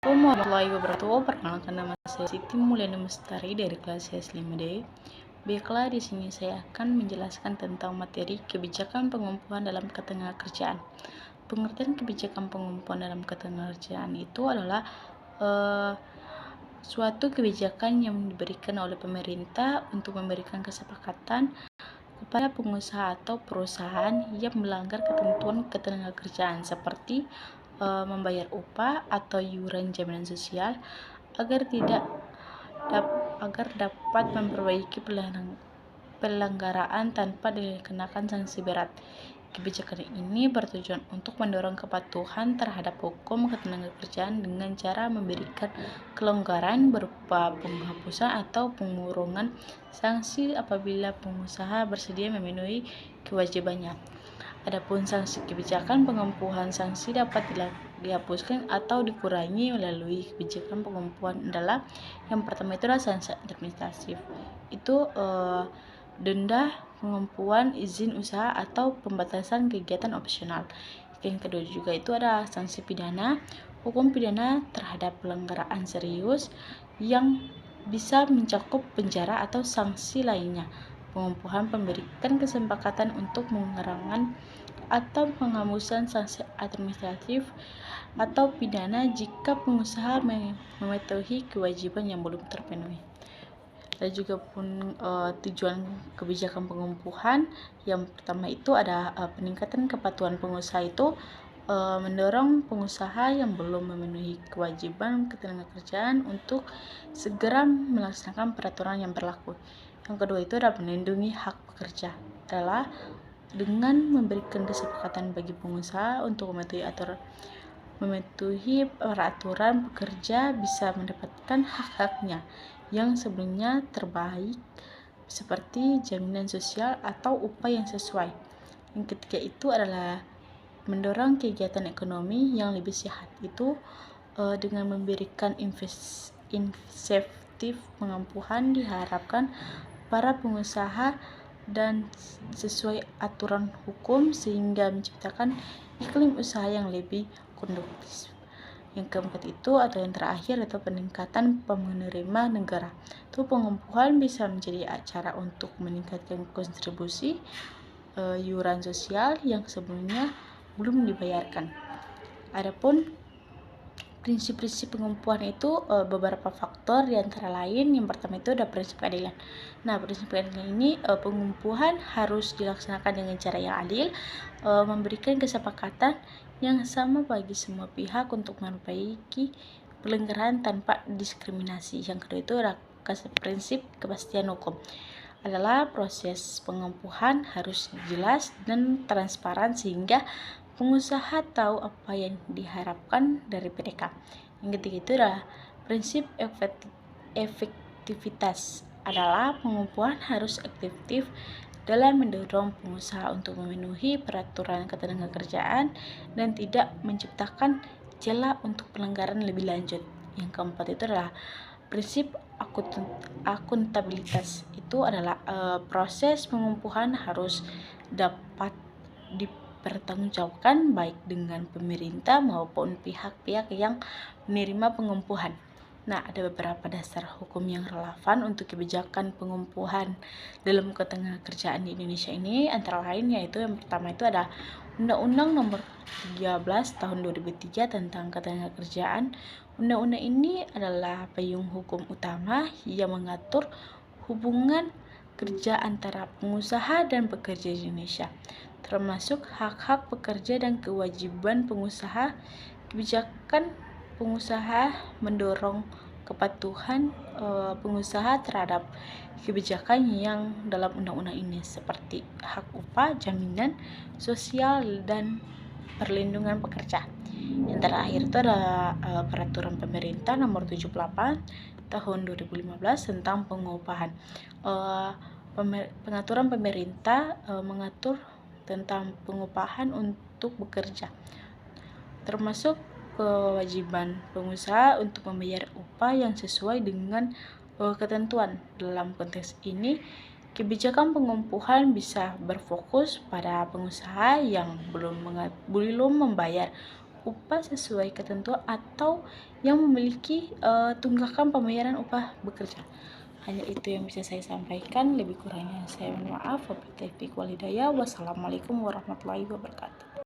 Assalamualaikum warahmatullahi wabarakatuh. Perkenalkan, nama saya Siti Mulyani Mustari dari kelas S5D. Baiklah, di sini saya akan menjelaskan tentang materi kebijakan pengumpulan dalam ketenagakerjaan. Pengertian kebijakan pengumpulan dalam ketenagakerjaan itu adalah suatu kebijakan yang diberikan oleh pemerintah untuk memberikan kesepakatan kepada pengusaha atau perusahaan yang melanggar ketentuan ketenagakerjaan seperti membayar upah atau iuran jaminan sosial agar dapat memperbaiki pelanggaran tanpa dikenakan sanksi berat. Kebijakan ini bertujuan untuk mendorong kepatuhan terhadap hukum ketenagakerjaan dengan cara memberikan kelonggaran berupa penghapusan atau pengurangan sanksi apabila pengusaha bersedia memenuhi kewajibannya. Adapun sanksi kebijakan pengempuhan sanksi dapat dihapuskan atau dikurangi melalui kebijakan pengempuhan adalah yang pertama itu adalah sanksi administratif. Itu denda, pengempuhan izin usaha atau pembatasan kegiatan opsional. Yang kedua juga itu ada sanksi pidana, hukum pidana terhadap pelanggaran serius yang bisa mencakup penjara atau sanksi lainnya. Pengempuhan memberikan kesepakatan untuk mengurangi atau penghapusan sanksi administratif atau pidana jika pengusaha mematuhi kewajiban yang belum terpenuhi. Ada juga tujuan kebijakan pengumpulan. Yang pertama itu ada peningkatan kepatuhan pengusaha itu mendorong pengusaha yang belum memenuhi kewajiban ketenagakerjaan untuk segera melaksanakan peraturan yang berlaku. Yang kedua itu adalah melindungi hak pekerja, adalah dengan memberikan kesepakatan bagi pengusaha untuk mematuhi peraturan pekerja bisa mendapatkan hak-haknya yang sebelumnya terbaik seperti jaminan sosial atau upah yang sesuai. Yang ketiga itu adalah mendorong kegiatan ekonomi yang lebih sehat, itu dengan memberikan insentif pengampuhan diharapkan para pengusaha dan sesuai aturan hukum sehingga menciptakan iklim usaha yang lebih kondusif. Yang keempat itu atau yang terakhir atau peningkatan penerima negara. Itu pengumpahan bisa menjadi acara untuk meningkatkan kontribusi iuran sosial yang sebelumnya belum dibayarkan. Adapun prinsip-prinsip pengumpulan itu beberapa faktor, di antara lain yang pertama itu ada prinsip keadilan. Nah, prinsip keadilan ini pengumpulan harus dilaksanakan dengan cara yang adil, memberikan kesepakatan yang sama bagi semua pihak untuk memperbaiki pelanggaran tanpa diskriminasi. Yang kedua itu adalah prinsip kepastian hukum, adalah proses pengumpulan harus jelas dan transparan sehingga pengusaha tahu apa yang diharapkan dari mereka. Yang ketiga itu adalah prinsip efektivitas, adalah pengumpulan harus efektif dalam mendorong pengusaha untuk memenuhi peraturan ketenagakerjaan dan tidak menciptakan celah untuk pelanggaran lebih lanjut. Yang keempat itu adalah prinsip akuntabilitas, itu adalah proses pengumpulan harus dapat dipertanggungjawabkan baik dengan pemerintah maupun pihak-pihak yang menerima pengumpulan. Nah, ada beberapa dasar hukum yang relevan untuk kebijakan pengumpulan dalam ketenagakerjaan di Indonesia ini, antara lain yaitu yang pertama itu ada Undang-Undang Nomor 13 Tahun 2003 tentang Ketenagakerjaan. Undang-undang ini adalah payung hukum utama yang mengatur hubungan kerja antara pengusaha dan pekerja di Indonesia, termasuk hak-hak pekerja dan kewajiban pengusaha. Kebijakan pengusaha mendorong kepatuhan pengusaha terhadap kebijakan yang dalam undang-undang ini seperti hak upah, jaminan sosial, dan perlindungan pekerja. Yang terakhir itu adalah peraturan pemerintah nomor 78 tahun 2015 tentang pengupahan. Pengaturan pemerintah mengatur tentang pengupahan untuk bekerja, termasuk kewajiban pengusaha untuk membayar upah yang sesuai dengan ketentuan. Dalam konteks ini, kebijakan pengumpulan bisa berfokus pada pengusaha yang belum membayar upah sesuai ketentuan atau yang memiliki tunggakan pembayaran upah bekerja. Hanya itu yang bisa saya sampaikan, lebih kurangnya saya mohon maaf. Wabillahi taufiq wal hidayah. Wassalamualaikum warahmatullahi wabarakatuh.